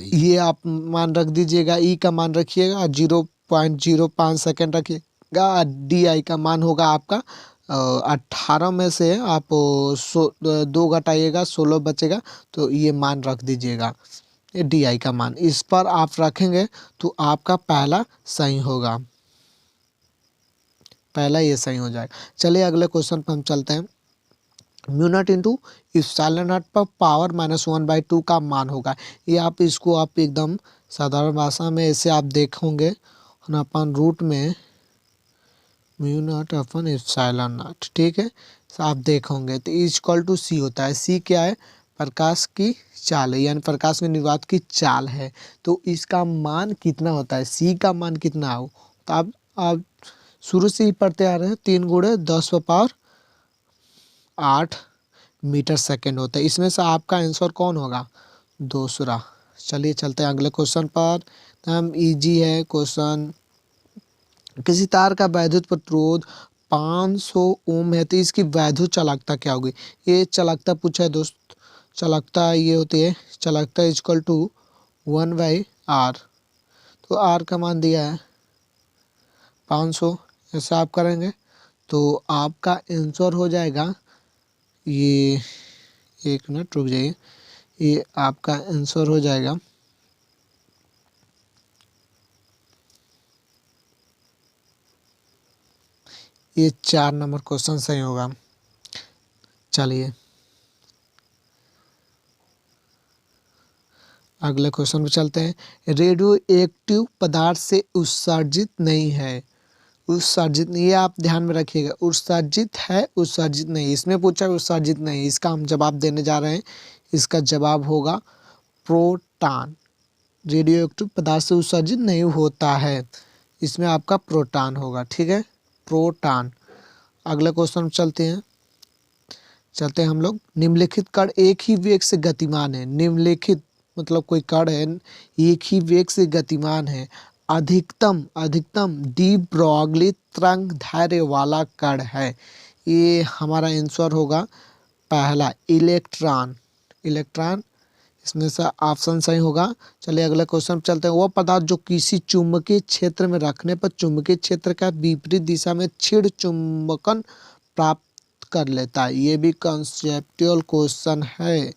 ये आप मान रख दीजिएगा, ई का मान रखिएगा 0.05 सेकेंड रखिएगा। डी आई का मान होगा आपका 18 में से आप 2 घटाइएगा 16 बचेगा, तो ये मान रख दीजिएगा, ये डी आई का मान इस पर आप रखेंगे तो आपका पहला सही होगा, पहला ये सही हो जाएगा। चलिए अगले क्वेश्चन पर हम चलते हैं। Mu naught into epsilon not पर पावर -1/2 का मान होगा। ये आप इसको आप एकदम साधारण भाषा में ऐसे आप देखोगे ना, अपन रूट में mu naught upon epsilon not, ठीक है, तो आप देखोगे तो इक्वल टू सी होता है। सी क्या है? प्रकाश की चाल है, यानी प्रकाश में निर्वात की चाल है। तो इसका मान कितना होता है? सी का मान कितना हो, तो आप शुरू से ही पढ़ते आ रहे हैं, 3 × 10⁸ मीटर सेकेंड होता है। इसमें से आपका आंसर कौन होगा? दूसरा। चलिए चलते हैं अगले क्वेश्चन पर। हम इजी है क्वेश्चन। किसी तार का वैद्युत प्रतिरोध 500 ओम है, तो इसकी वैद्युत चालकता क्या होगी? ये चालकता पूछा है दोस्त। चालकता ये होती है, चालकता इक्वल टू 1/r। तो r का मान दिया है 500, ऐसा आप करेंगे तो आपका आंसर हो जाएगा, ये 1 मिनट रुक जाइए, ये आपका आंसर हो जाएगा ये 4 नंबर क्वेश्चन सही होगा। चलिए अगले क्वेश्चन पे चलते हैं। रेडियो एक्टिव पदार्थ से उत्सर्जित नहीं है, उत्सर्जित नहीं, ये आप ध्यान में रखिएगा। उत्सर्जित है, उत्सर्जित नहीं, इसमें पूछा उत्सर्जित नहीं, इसका हम जवाब देने जा रहे हैं। इसका जवाब होगा प्रोटॉन। रेडियो एक्टिव पदार्थ से उत्सर्जित नहीं होता है, इसमें आपका प्रोटॉन होगा, ठीक है, प्रोटॉन। अगले क्वेश्चन चलते हैं हम लोग। निम्नलिखित कण एक ही वेग से गतिमान है। निम्नलिखित मतलब कोई कण है एक ही वेग से गतिमान है। अधिकतम डी ब्रॉगली तरंग दैर्ध्य वाला कण है। ये हमारा आंसर होगा पहला, इलेक्ट्रॉन। इलेक्ट्रॉन इसमें से ऑप्शन सही होगा। चलिए अगले क्वेश्चन पे चलते हैं। वो पदार्थ जो किसी चुंबकीय क्षेत्र में रखने पर चुंबकीय क्षेत्र का विपरीत दिशा में क्षीण चुंबकन प्राप्त कर लेता है। ये भी कॉन्सेप्चुअल क्वेश्चन है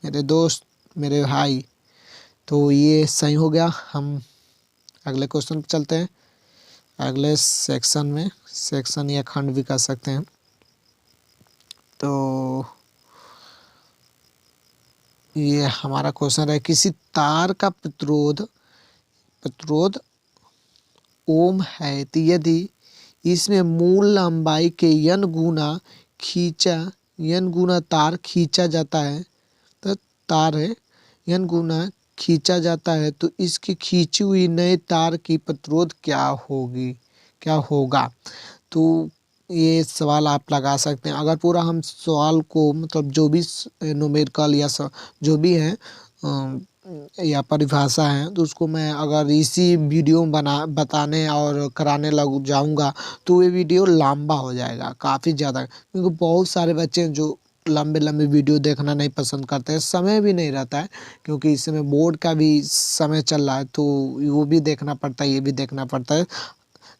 मेरे दोस्त, मेरे भाई। तो ये सही हो गया। हम अगले क्वेश्चन पे चलते हैं, अगले सेक्शन में, सेक्शन या खंड भी कर सकते हैं। तो ये हमारा क्वेश्चन है, किसी तार का प्रतिरोध प्रतिरोध ओम है तो यदि इसमें मूल लंबाई के n गुना खींचा n गुना तार खींचा जाता है, तो तार है n गुना खींचा जाता है तो इसकी खींची हुई नए तार की प्रतिरोध क्या होगी, क्या होगा। तो ये सवाल आप लगा सकते हैं। अगर पूरा हम सवाल को मतलब जो भी न्यूमेरिकल या जो भी है या परिभाषा है, तो उसको मैं अगर इसी वीडियो में बताने और कराने लग जाऊंगा तो ये वीडियो लंबा हो जाएगा काफ़ी ज़्यादा, क्योंकि बहुत सारे बच्चे हैं जो लंबे लंबे वीडियो देखना नहीं पसंद करते हैं, समय भी नहीं रहता है, क्योंकि इस समय बोर्ड का भी समय चल रहा है तो वो भी देखना पड़ता है, ये भी देखना पड़ता है,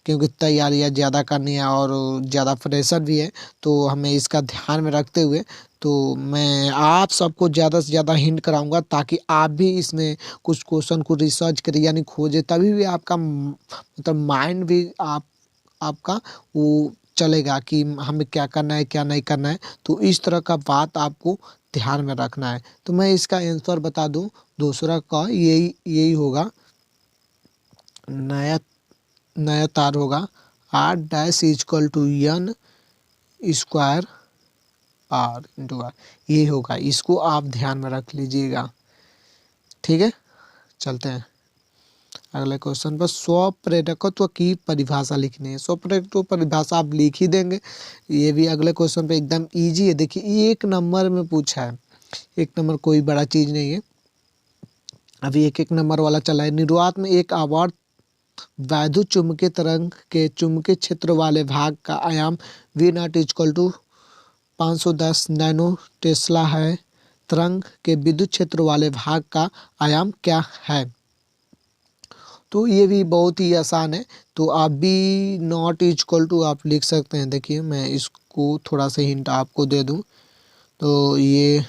क्योंकि तैयारियाँ ज़्यादा करनी है और ज़्यादा प्रेशर भी है। तो हमें इसका ध्यान में रखते हुए तो मैं आप सबको ज़्यादा से ज़्यादा हिंट कराऊंगा, ताकि आप भी इसमें कुछ क्वेश्चन को रिसर्च करें यानी खोजें, तभी भी आपका मतलब माइंड भी आपका वो चलेगा कि हमें क्या करना है क्या नहीं करना है। तो इस तरह का बात आपको ध्यान में रखना है। तो मैं इसका आंसर बता दूं, दूसरा का यही यही होगा, नया नया तार होगा R dash is equal to n square R into R, ये होगा। इसको आप ध्यान में रख लीजिएगा, ठीक है। चलते हैं अगले क्वेश्चन पर। स्वप्रेरकत्व की परिभाषा लिखनी है। स्वप्रेरकत्व परिभाषा आप लिख ही देंगे, ये भी अगले क्वेश्चन पे एकदम इजी है। देखिए 1 नंबर में पूछा है, 1 नंबर कोई बड़ा चीज नहीं है। अभी एक नंबर वाला चला है। निर्वात में एक आवर्त वैद्युत चुम्बकीय तरंग के चुम्बकीय क्षेत्र वाले भाग का आयाम V naught equal to 510 nano tesla है। तरंग के विद्युत क्षेत्र वाले भाग का आयाम क्या है। तो ये भी बहुत ही आसान है। तो आप भी नॉट इक्वल टू आप लिख सकते हैं। देखिए मैं इसको थोड़ा सा हिंट आपको दे दूं, तो ये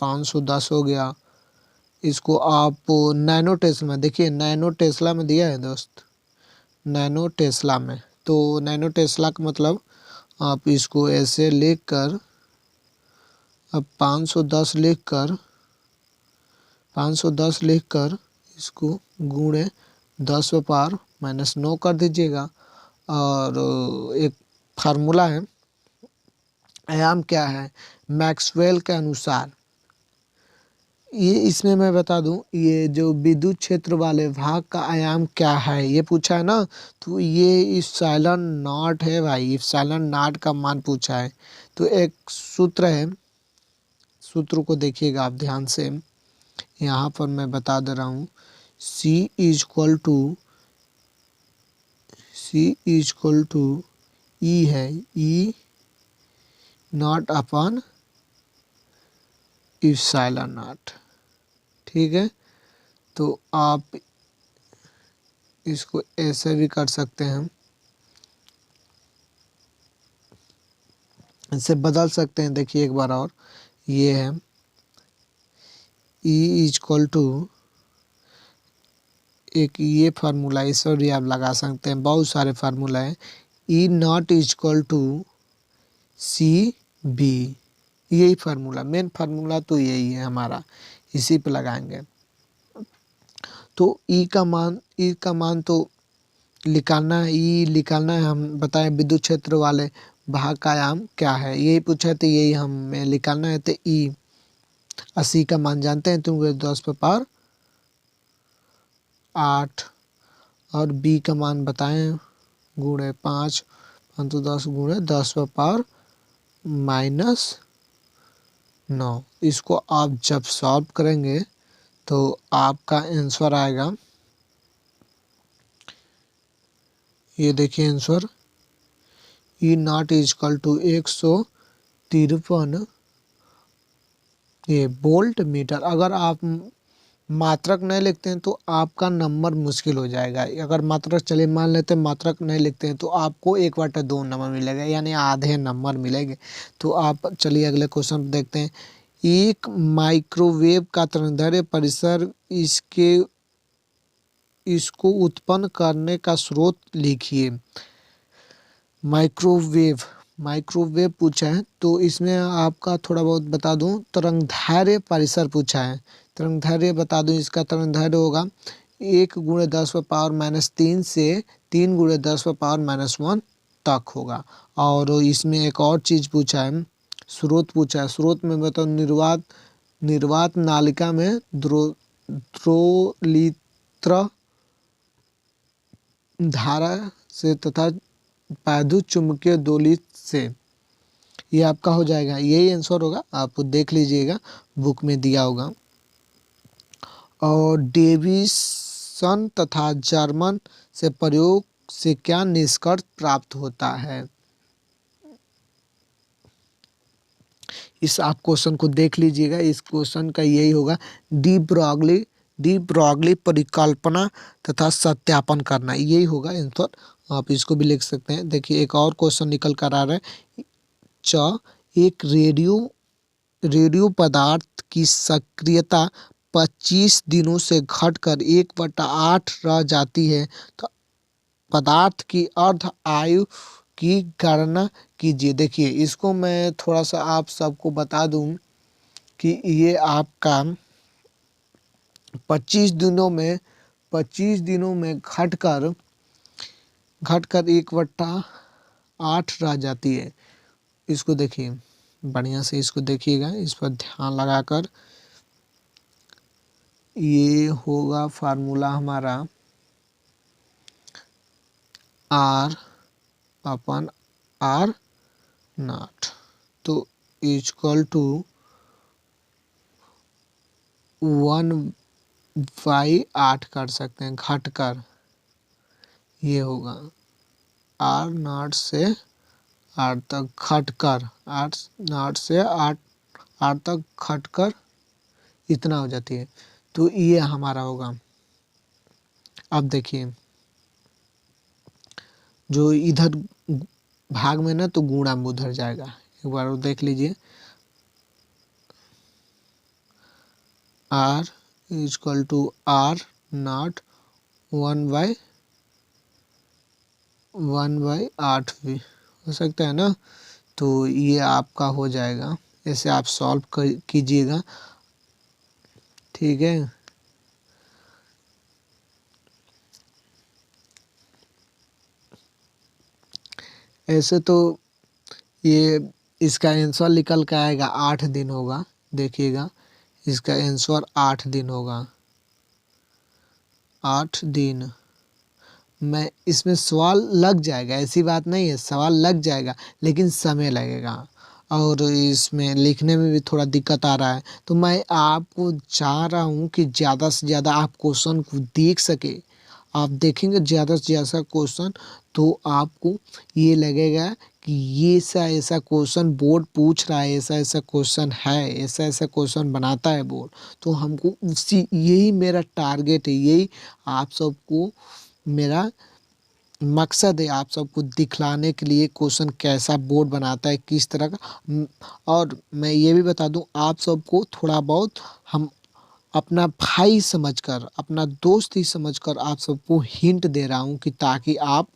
510 हो गया। इसको आप नैनो टेस्ला में, देखिए नैनो टेस्ला में दिया है दोस्त, नैनो टेस्ला में। तो नैनो टेस्ला का मतलब आप इसको ऐसे लिख कर, अब 510 लिख कर इसको गुणे 10⁻⁻9 कर दीजिएगा। और एक फार्मूला है, आयाम क्या है मैक्सवेल के अनुसार। ये इसमें मैं बता दूं, ये जो विद्युत क्षेत्र वाले भाग का आयाम क्या है ये पूछा है ना, तो ये इप्सिलॉन नॉट है भाई, इप्सिलॉन नॉट का मान पूछा है। तो एक सूत्र है, सूत्र को देखिएगा आप ध्यान से, यहाँ पर मैं बता दे रहा हूँ। C इज इक्वल टू ई है, E not upon epsilon not, ठीक है। तो आप इसको ऐसे भी कर सकते हैं, इसे बदल सकते हैं। देखिए एक बार और, ये है ई इक्वल टू, एक ये फार्मूला, इस पर भी आप लगा सकते हैं, बहुत सारे फार्मूला है। E not equal to C B, यही फार्मूला, मेन फार्मूला तो यही है हमारा, इसी पे लगाएंगे। तो ई का मान तो निकालना है, ई निकालना है। हम बताएं विद्युत क्षेत्र वाले भाग का आयाम क्या है, यही पूछा तो यही हमें निकालना है। तो ई 80 का मान जानते हैं, तुम 10⁻8, और बी का मान बताएं गुणे 5, 510 गुणे 10⁻⁻9। इसको आप जब सॉल्व करेंगे तो आपका आंसर आएगा, ये देखिए answer, E naught is equal to 153 ये वोल्ट मीटर। अगर आप मात्रक नहीं लिखते हैं तो आपका नंबर मुश्किल हो जाएगा। अगर मात्रक चलिए मान लेते हैं मात्रक नहीं लिखते हैं तो आपको 1/2 नंबर मिलेगा, यानी आधे नंबर मिलेंगे। तो आप चलिए अगले क्वेश्चन देखते हैं। एक माइक्रोवेव का तरंगदैर्घ्य परिसर इसको उत्पन्न करने का स्रोत लिखिए। माइक्रोवेव माइक्रोवेव पूछा है तो इसमें आपका थोड़ा बहुत बता दूं, तरंगदैर्घ्य परिसर पूछा है। तरंगदैर्घ्य बता दूं, इसका तरंगदैर्घ्य होगा 1 × 10⁻³ से 3 × 10⁻⁻1 तक होगा। और इसमें एक और चीज पूछा है, स्रोत पूछा है। स्रोत में मतलब निर्वात नालिका में द्रोलित्र धारा से तथा वैद्युत चुम्बकीय दोलित से। ये आपका हो जाएगा, यही आंसर होगा, आप देख लीजिएगा बुक में दिया होगा। और डेविसन तथा जर्मन से प्रयोग से क्या निष्कर्ष प्राप्त होता है। इस आप क्वेश्चन को देख लीजिएगा, इस क्वेश्चन का यही होगा, डी ब्रॉगली परिकल्पना तथा सत्यापन करना, यही होगा आंसर। आप इसको भी लिख सकते हैं। देखिए एक और क्वेश्चन निकल कर आ रहा है। एक रेडियो पदार्थ की सक्रियता 25 दिनों से घटकर 1/8 रह जाती है तो पदार्थ की अर्ध आयु की गणना कीजिए। देखिए इसको मैं थोड़ा सा आप सबको बता दूं कि ये आपका 25 दिनों में घटकर 1/8 रह जाती है। इसको देखिए बढ़िया से, इसको देखिएगा, इस पर ध्यान लगाकर। ये होगा फार्मूला हमारा R/R0 तो इक्वल टू 1/8 कर सकते हैं घटकर। ये होगा R0 से 8 तक घटकर, 8 से 8 तक घटकर इतना हो जाती है। तो ये हमारा होगा। अब देखिए जो इधर भाग में ना तो गुणा में उधर जाएगा, एक बार वो देख लीजिए। R इक्वल टू R0 1/8 भी हो सकता है ना। तो ये आपका हो जाएगा, ऐसे आप सॉल्व कीजिएगा, ठीक है। ऐसे तो ये इसका आंसर निकल के आएगा 8 दिन होगा। देखिएगा इसका आंसर 8 दिन होगा, 8 दिन में। इसमें सवाल लग जाएगा, ऐसी बात नहीं है, सवाल लग जाएगा लेकिन समय लगेगा और इसमें लिखने में भी थोड़ा दिक्कत आ रहा है। तो मैं आपको चाह रहा हूँ कि ज़्यादा से ज़्यादा आप क्वेश्चन को देख सके। आप देखेंगे ज़्यादा से ज़्यादा क्वेश्चन तो आपको ये लगेगा कि ये ऐसा क्वेश्चन बोर्ड पूछ रहा है, ऐसा क्वेश्चन है, ऐसा क्वेश्चन बनाता है बोर्ड। तो हमको उसी, यही मेरा टारगेट है, यही आप सबको मेरा मकसद है, आप सबको दिखलाने के लिए क्वेश्चन कैसा बोर्ड बनाता है, किस तरह का। और मैं ये भी बता दूं आप सबको, थोड़ा बहुत हम अपना भाई समझकर, अपना दोस्त ही समझकर आप सबको हिंट दे रहा हूं कि ताकि आप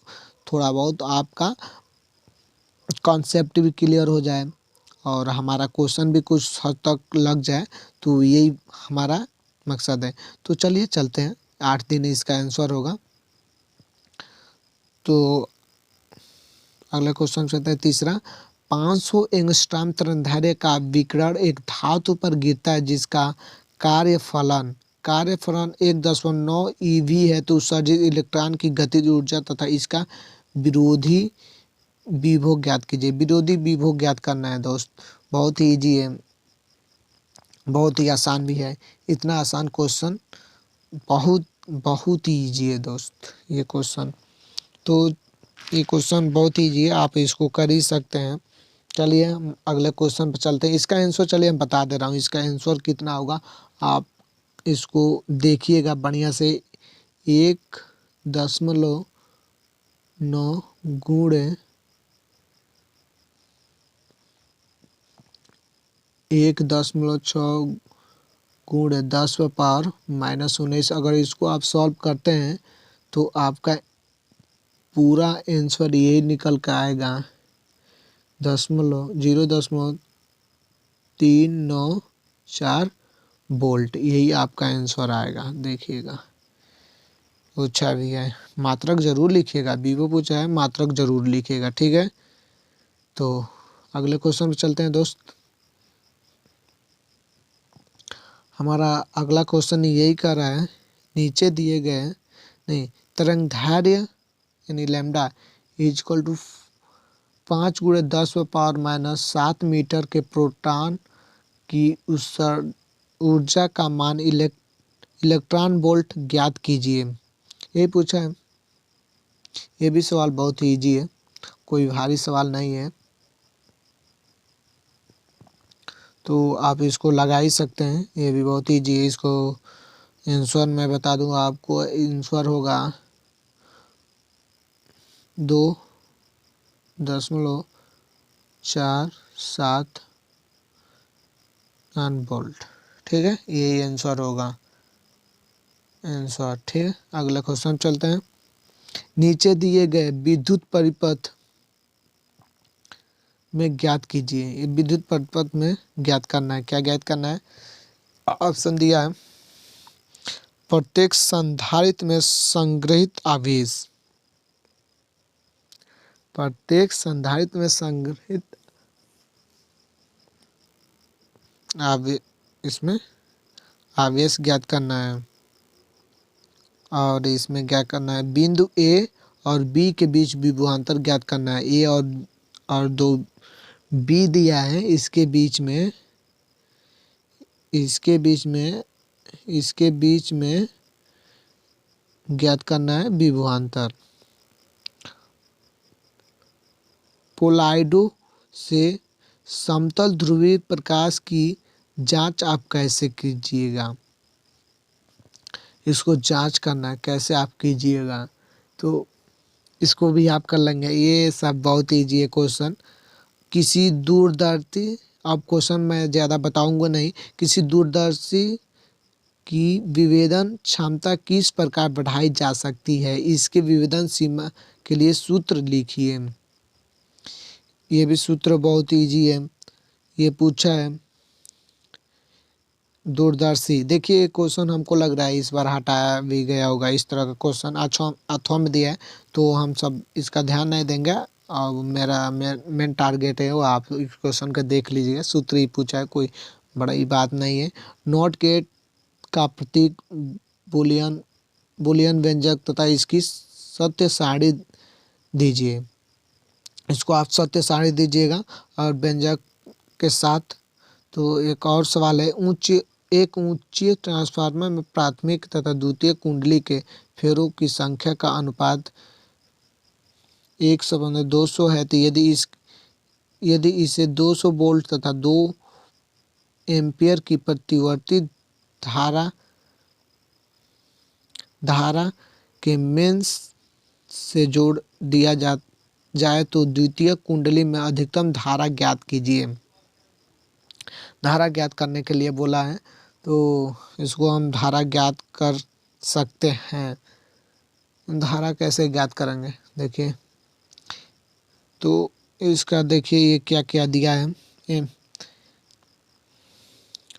थोड़ा बहुत आपका कॉन्सेप्ट भी क्लियर हो जाए और हमारा क्वेश्चन भी कुछ हद तक लग जाए। तो यही हमारा मकसद है। तो चलिए चलते हैं, 8 दिन इसका आंसर होगा। तो अगला क्वेश्चन चलता है तीसरा। 500 एंगस्ट्रॉम तरंगदैर्घ्य का विकिरण एक धातु पर गिरता है जिसका कार्यफलन 1.9 eV है, तो उत्सर्जित इलेक्ट्रॉन की गतिज ऊर्जा तथा इसका विरोधी विभव ज्ञात कीजिए। विरोधी विभव ज्ञात करना है दोस्त, बहुत ही इजी है, बहुत ही आसान भी है। इतना आसान क्वेश्चन बहुत ही इजी है दोस्त ये क्वेश्चन। तो ये क्वेश्चन बहुत ईजी है, आप इसको कर ही सकते हैं। चलिए हम अगले क्वेश्चन पे चलते हैं। इसका आंसर चलिए हम बता दे रहा हूँ, इसका आंसर कितना होगा आप इसको देखिएगा बढ़िया से। 1.9 गुणे 1.6 गुणे 10⁻−19। अगर इसको आप सॉल्व करते हैं तो आपका पूरा आंसर यही निकल के आएगा 0.394 वोल्ट। यही आपका आंसर आएगा। देखिएगा पूछा भी है, मात्रक जरूर लिखिएगा। वीवो पूछा है, मात्रक जरूर लिखिएगा, ठीक है। तो अगले क्वेश्चन पे चलते हैं दोस्त। हमारा अगला क्वेश्चन यही कर रहा है, नीचे दिए गए नहीं तरंगदैर्घ्य यानी lambda is equal to 5 × 10⁻⁷ metre के प्रोटॉन की ऊर्जा का मान इलेक्ट्रॉन वोल्ट ज्ञात कीजिए। ये पूछा है। ये भी सवाल बहुत ही ईजी है, कोई भारी सवाल नहीं है, तो आप इसको लगा ही सकते हैं। ये भी बहुत ईजी है। इसको आंसर मैं बता दूंगा आपको। आंसर होगा 2.47 वोल्ट, ठीक है। यही आंसर होगा आंसर, ठीक है। अगला क्वेश्चन चलते हैं। नीचे दिए गए विद्युत परिपथ में ज्ञात कीजिए। ये विद्युत परिपथ में ज्ञात करना है। क्या ज्ञात करना है? ऑप्शन दिया है, प्रत्येक संधारित्र में संग्रहित आवेश। प्रत्येक संधारित्र में संग्रहित इसमें आवेश ज्ञात करना है। और इसमें क्या करना है, बिंदु ए और बी के बीच विभवांतर ज्ञात करना है। ए और दो बी दिया है, इसके बीच में ज्ञात करना है विभवांतर। पोलाइडो से समतल ध्रुवीय प्रकाश की जांच आप कैसे कीजिएगा? इसको जांच करना है, कैसे आप कीजिएगा? तो इसको भी आप कर लेंगे। ये सब बहुत ईजी है क्वेश्चन। किसी दूरदर्शी, अब क्वेश्चन मैं ज़्यादा बताऊंगा नहीं। किसी दूरदर्शी की विभेदन क्षमता किस प्रकार बढ़ाई जा सकती है? इसके विभेदन सीमा के लिए सूत्र लिखिए। ये भी सूत्र बहुत ईजी है। ये पूछा है दूरदर्शी। देखिए क्वेश्चन हमको लग रहा है इस बार हटाया भी गया होगा। इस तरह का क्वेश्चन अथवा में दिया है, तो हम सब इसका ध्यान नहीं देंगे। और मेरा मेन टारगेट है वो आप इस क्वेश्चन का देख लीजिएगा। सूत्र ही पूछा है, कोई बड़ी बात नहीं है। नॉट गेट का प्रतीक बुलियन व्यंजक तथा इसकी सत्य सारणी दीजिए। इसको आप सत्य सारणी दीजिएगा और व्यंजक के साथ। तो एक और सवाल है, एक ऊंची ट्रांसफार्मर में प्राथमिक तथा द्वितीयक कुंडली के फेरों की संख्या का अनुपात 1:200 है। तो यदि इसे 200 वोल्ट तथा 2 एम्पियर की प्रतिवर्ती धारा के मेंस से जोड़ दिया जाए तो द्वितीयक कुंडली में अधिकतम धारा ज्ञात कीजिए। धारा ज्ञात करने के लिए बोला है, तो इसको हम धारा ज्ञात कर सकते हैं। धारा कैसे ज्ञात करेंगे देखिए, तो इसका देखिए ये क्या क्या दिया है। ये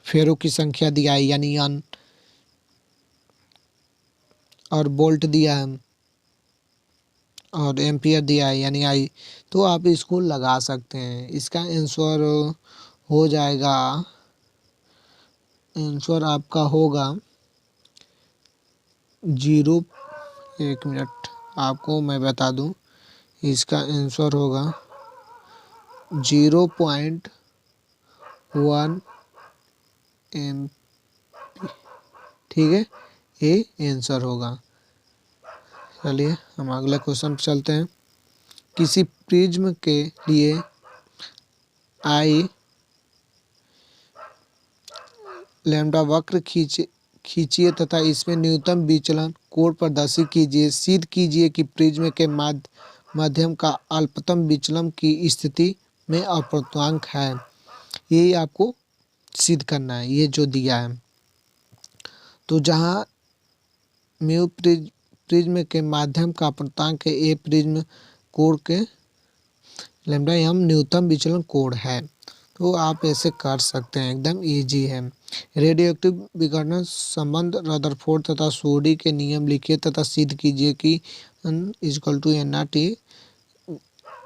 फेरों की संख्या दिया है यानी n, और वोल्ट दिया है और एम्पियर दिया है यानी I। तो आप इसको लगा सकते हैं। इसका आंसर हो जाएगा, आंसर आपका होगा 1 मिनट आपको मैं बता दूं। इसका आंसर होगा 0.1 एम, ठीक है। ये आंसर होगा। चलिए हम अगले क्वेश्चन पर चलते हैं। किसी प्रिज्म के लिए आई लैम्ब्डा वक्र खींचिए तथा इसमें न्यूनतम विचलन कोण प्रदर्शित कीजिए। सिद्ध कीजिए कि प्रिज्म के माध्यम का अल्पतम विचलन की स्थिति में अपूर्णांक है। यही आपको सिद्ध करना है, ये जो दिया है। तो जहाँ म्यू प्रिज्म के माध्यम का अपूर्णांक है, ए प्रिज्म कोण के लैम्ब्डा एम न्यूनतम विचलन कोण है। तो आप ऐसे कर सकते हैं, एकदम इजी है। रेडियो एक्टिव विकर्ण संबंध रदरफोर्ड तथा सोडी के नियम लिखिए तथा सिद्ध कीजिए कि equal to N R T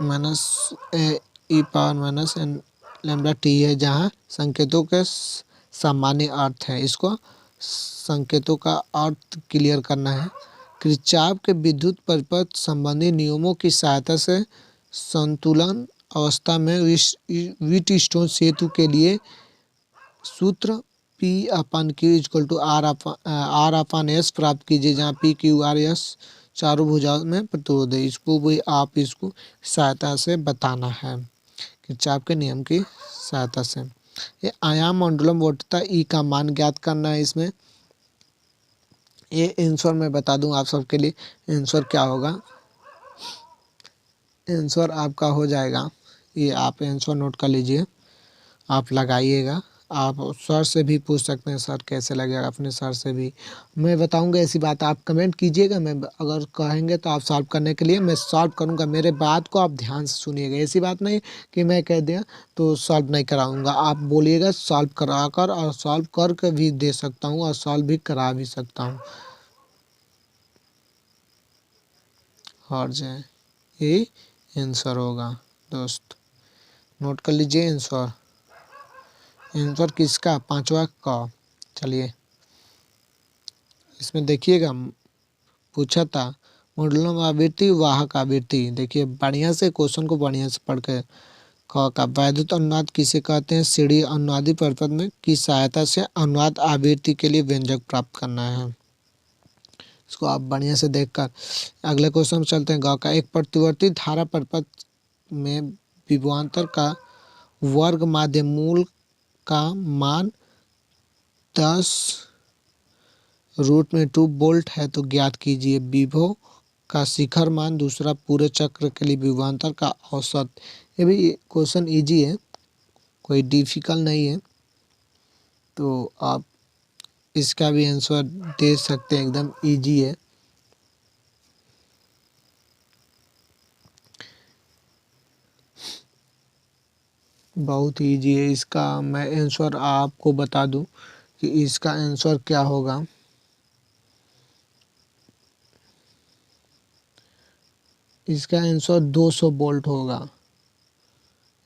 minus E power minus N lambda T है, जहाँ संकेतों के सामान्य अर्थ है। इसको संकेतों का अर्थ क्लियर करना है। किरचॉफ के विद्युत परिपथ संबंधी नियमों की सहायता से संतुलन अवस्था में व्हीटस्टोन सेतु के लिए सूत्र P upon Q equal to R upon S प्राप्त कीजिए, जहाँ P Q R S चारों भुजाओं में प्रतिरोध है। इसको भी आप इसको सहायता से बताना है, किरचॉफ के नियम की सहायता से। ये आयाम मंडलम वोल्टता E का मान ज्ञात करना है। इसमें ये आंसर मैं बता दूं आप सबके लिए। आंसर क्या होगा, आंसर आपका हो जाएगा, ये आप आंसर नोट कर लीजिए, आप लगाइएगा। आप सर से भी पूछ सकते हैं, सर कैसे लगेगा, अपने सर से भी मैं बताऊंगा। ऐसी बात आप कमेंट कीजिएगा, मैं अगर कहेंगे तो आप सॉल्व करने के लिए मैं सॉल्व करूंगा। मेरे बात को आप ध्यान से सुनिएगा। ऐसी बात नहीं कि मैं कह दिया तो सॉल्व नहीं कराऊंगा। आप बोलिएगा सॉल्व करा कर, और सॉल्व करके भी दे सकता हूँ और सॉल्व भी करा भी सकता हूँ। और जाए ये आंसर होगा दोस्त, नोट कर लीजिए आंसर। आंसर किसका, पांचवा का। चलिए इसमें देखिएगा, पूछा था मंडलम आवृत्ति वाहक आवृत्ति। देखिए बढ़िया से क्वेश्चन को बढ़िया से पढ़ के। क का वैद्युत अनुनाद किसे कहते हैं, सीढ़ी अनुनादी परिपथ में की सहायता से अनुनाद आवृत्ति के लिए व्यंजक प्राप्त करना है। इसको आप बढ़िया से देखकर अगले क्वेश्चन में चलते हैं। ग का एक प्रतिवर्ती धारा परिपथ में विभवांतर का वर्ग माध्य मूल का मान 10√2 वोल्ट है, तो ज्ञात कीजिए विभव का शिखर मान। दूसरा पूरे चक्र के लिए विभवांतर का औसत। ये भी क्वेश्चन इजी है, कोई डिफिकल्ट नहीं है, तो आप इसका भी आंसर दे सकते हैं, एकदम इजी है। बहुत इजी है। इसका मैं आंसर आपको बता दूं कि इसका आंसर क्या होगा। इसका आंसर 200 वोल्ट होगा।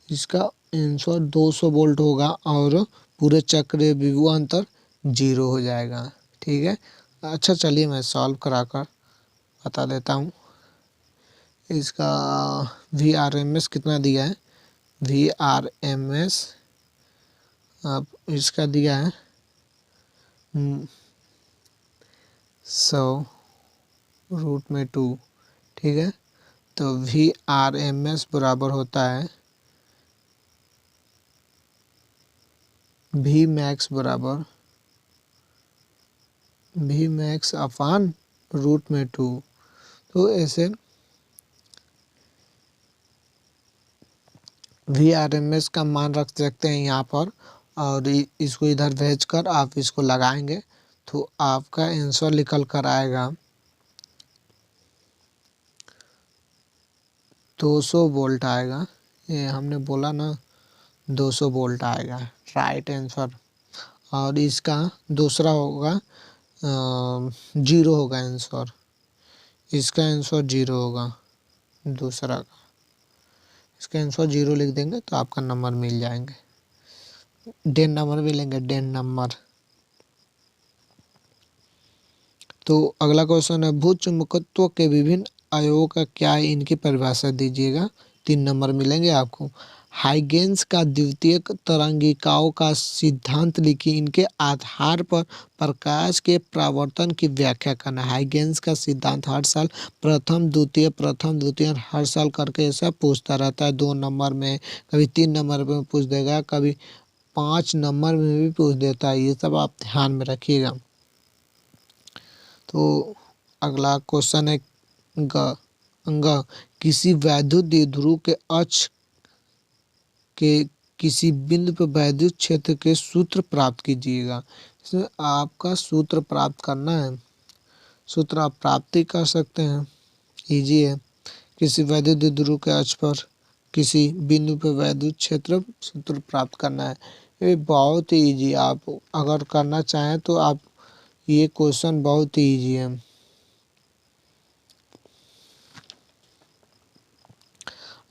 इसका आंसर 200 वोल्ट होगा और पूरे चक्र विभवांतर 0 हो जाएगा। ठीक है, अच्छा चलिए मैं सॉल्व कराकर बता देता हूँ। इसका VRMS कितना दिया है, VRMS आप इसका दिया है 100√2। ठीक है, तो VRMS बराबर होता है Vmax अपान √2। तो ऐसे VRMS का मान रख सकते हैं यहाँ पर, और इसको इधर भेजकर आप इसको लगाएंगे तो आपका आंसर निकल कर आएगा 200 वोल्ट आएगा। ये हमने बोला ना 200 वोल्ट आएगा, राइट आंसर। और इसका दूसरा होगा 0 होगा आंसर। इसका आंसर 0 होगा दूसरा का। इसका आंसर 0 लिख देंगे तो आपका नंबर मिल जाएंगे, 10 नंबर मिलेंगे, 10 नंबर। तो अगला क्वेश्चन है भू चुंबकत्व के विभिन्न अवयवों का क्या है, इनकी परिभाषा दीजिएगा। 3 नंबर मिलेंगे आपको। हाइगेंस का द्वितीयक तरंगिकाओं का सिद्धांत लिखिए। इनके आधार पर प्रकाश के परावर्तन की व्याख्या करना। हाइगेंस का सिद्धांत हर साल प्रथम द्वितीय हर साल करके ऐसा पूछता रहता है। 2 नंबर में, कभी 3 नंबर में पूछ देगा, कभी 5 नंबर में भी पूछ देता है। ये सब आप ध्यान में रखिएगा। तो अगला क्वेश्चन है ग किसी वैद्युत द्विध्रुव के अक्ष के किसी बिंदु पर वैद्युत क्षेत्र के सूत्र प्राप्त कीजिएगा। इसमें आपका सूत्र प्राप्त करना है। सूत्र आप प्राप्ति कर सकते हैं, इजी है। किसी वैद्युत द्विध्रुव के अक्ष पर किसी बिंदु पर वैद्युत क्षेत्र सूत्र प्राप्त करना है। ये बहुत ही इजी, आप अगर करना चाहें तो आप, ये क्वेश्चन बहुत ही इजी है।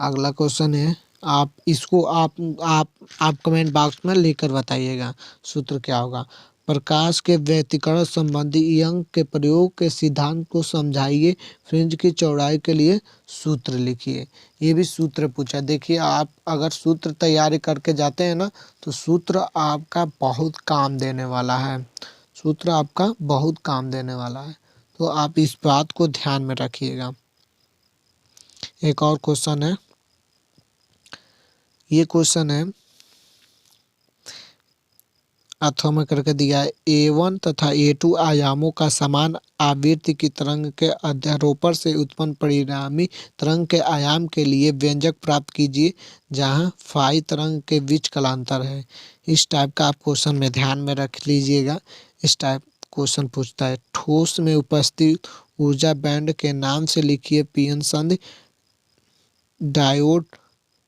अगला क्वेश्चन है, आप इसको आप कमेंट बॉक्स में लिखकर बताइएगा सूत्र क्या होगा। प्रकाश के व्यतिकरण संबंधी यंग के प्रयोग के सिद्धांत को समझाइए। फ्रिंज की चौड़ाई के लिए सूत्र लिखिए। ये भी सूत्र पूछा। देखिए, आप अगर सूत्र तैयारी करके जाते हैं ना, तो सूत्र आपका बहुत काम देने वाला है। सूत्र आपका बहुत काम देने वाला है, तो आप इस बात को ध्यान में रखिएगा। एक और क्वेश्चन है, ये क्वेश्चन है अथवा में करके दिया है। A1 तथा A2 आयामों का समान आवृत्ति की तरंग के अध्यारोपण से उत्पन्न परिणामी तरंग के आयाम के लिए व्यंजक प्राप्त कीजिए जहां फाई तरंग के बीच कालांतर है। इस टाइप का आप क्वेश्चन में ध्यान में रख लीजिएगा। इस टाइप क्वेश्चन पूछता है, ठोस में उपस्थित ऊर्जा बैंड के नाम से लिखिए। पीएन संधि, डायोड,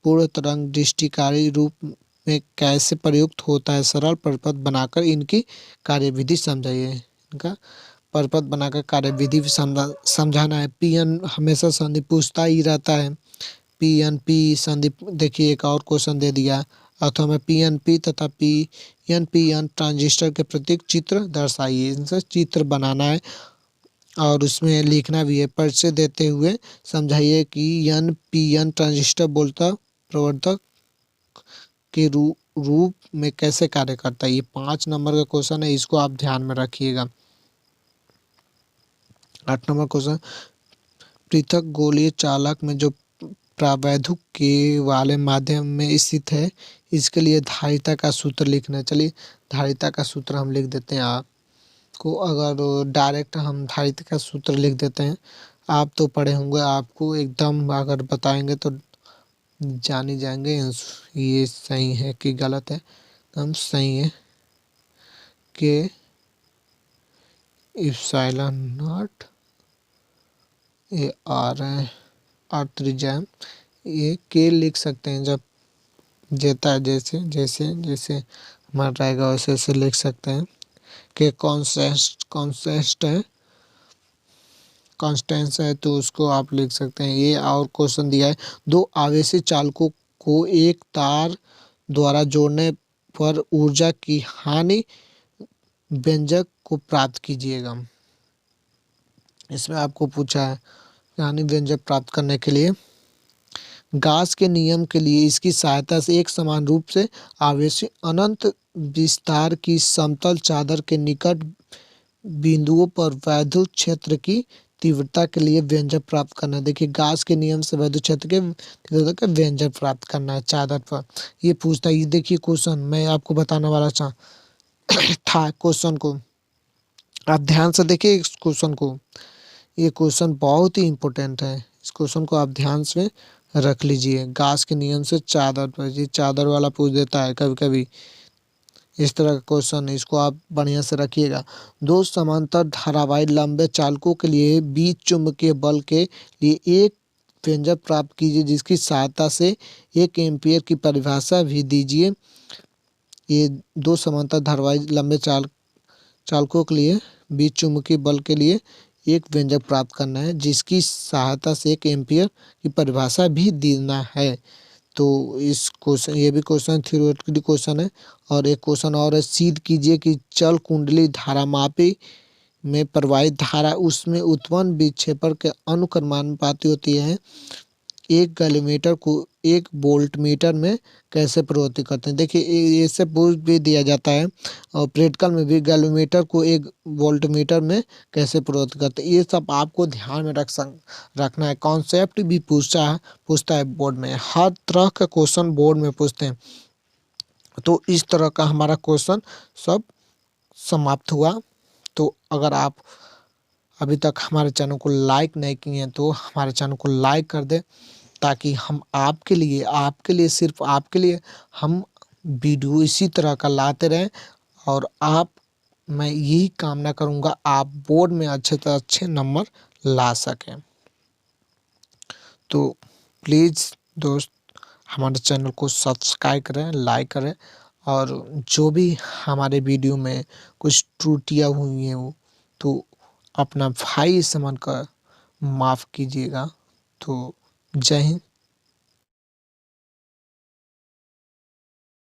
पूर्ण तरंग दृष्टिकारी रूप में कैसे प्रयुक्त होता है। सरल परिपथ बनाकर इनकी कार्यविधि समझाइए। इनका परिपथ बनाकर कार्यविधि भी समझाना है। पीएन हमेशा संधि पूछता ही रहता है। पीएन पी संधि, देखिए एक और क्वेश्चन दे दिया। अथवा में पीएनपी तथा पीएन ट्रांजिस्टर के प्रतीक चित्र दर्शाइए। इनसे चित्र बनाना है और उसमें लिखना भी है। परिचय देते हुए समझाइए कि एन ट्रांजिस्टर बोलता प्रवर्धक के रूप में कैसे कार्य करता है। ये 5 नंबर का क्वेश्चन है, इसको आप ध्यान में रखिएगा। 8 नंबर क्वेश्चन, पृथक गोलीय चालक में जो प्रावैधुक के वाले माध्यम में स्थित है, इसके लिए धारिता का सूत्र लिखना है। चलिए धारिता का सूत्र हम लिख देते हैं। आपको अगर डायरेक्ट हम धारिता का सूत्र लिख देते हैं, आप तो पढ़े होंगे, आपको एकदम अगर बताएंगे तो जान ही जाएंगे ये सही है कि गलत है। हम सही है कि इप्सिलॉन नॉट ये आर है और त्रिज्या, ये के लिख सकते हैं। जब जेता जैसे जैसे जैसे हमारा रहेगा वैसे वैसे लिख सकते हैं कि कॉन्सेस्ट है, कॉन्स्टेंस है, तो उसको आप लिख सकते हैं। ये और क्वेश्चन दिया है, 2 आवेशी चालकों को एक तार द्वारा जोड़ने पर ऊर्जा की हानि व्यंजक को प्राप्त कीजिएगा। इसमें आपको पूछा है हानि व्यंजक प्राप्त करने के लिए गाउस के नियम के लिए इसकी सहायता से एक समान रूप से आवेशी अनंत विस्तार की समतल चादर के निकट बिंदुओं पर वैद्युत क्षेत्र की तीव्रता के लिए व्यंजक प्राप्त करना है। देखिए, गाउस के नियम से वैद्युत क्षेत्र के तीव्रता का व्यंजक प्राप्त करना है चादर पर। ये पूछता है। ये देखिए क्वेश्चन मैं आपको बताने वाला था क्वेश्चन को, आप ध्यान से देखिए इस क्वेश्चन को। ये क्वेश्चन बहुत ही इम्पोर्टेंट है। इस क्वेश्चन को आप ध्यान से रख लीजिए। गाउस के नियम से चादर पर, ये चादर वाला पूछ देता है कभी कभी, इस तरह का क्वेश्चन है, इसको आप बढ़िया से रखिएगा। 2 समांतर धारावाही लंबे चालकों के लिए बीच चुंबकीय बल के लिए एक व्यंजक प्राप्त कीजिए जिसकी सहायता से 1 एम्पीयर की परिभाषा भी दीजिए। ये 2 समांतर धारावाही लंबे चालकों के लिए बीच चुंबकीय बल के लिए एक व्यंजक प्राप्त करना है जिसकी सहायता से 1 एम्पीयर की परिभाषा भी देना है। तो इस क्वेश्चन, ये भी क्वेश्चन थ्योरेटिकली क्वेश्चन है। और एक क्वेश्चन और है, सिद्ध कीजिए कि चल कुंडली धारामापी में प्रवाहित धारा उसमें उत्पन्न विक्षेपण के अनुक्रमानुपाती होती है। 1 गैलीमीटर को एक वोल्ट मीटर में कैसे परिवर्तित करते हैं। देखिए इससे पूछ भी दिया जाता है और प्रैक्टिकल में भी गैल्वेमीटर को एक वोल्ट मीटर में कैसे परिवर्तित करते हैं। ये सब आपको ध्यान में रखना है। कॉन्सेप्ट भी पूछता है बोर्ड में, हर तरह का क्वेश्चन बोर्ड में पूछते हैं। तो इस तरह का हमारा क्वेश्चन सब समाप्त हुआ। तो अगर आप अभी तक हमारे चैनल को लाइक नहीं किए हैं तो हमारे चैनल को लाइक कर दें, ताकि हम आपके लिए सिर्फ आपके लिए हम वीडियो इसी तरह का लाते रहें। और मैं यही कामना करूँगा आप बोर्ड में अच्छे से अच्छे नंबर ला सकें। तो प्लीज़ दोस्त हमारे चैनल को सब्सक्राइब करें, लाइक करें, और जो भी हमारे वीडियो में कुछ त्रुटियाँ हुई हैं तो अपना भाई समझकर माफ़ कीजिएगा। तो जय हिंद।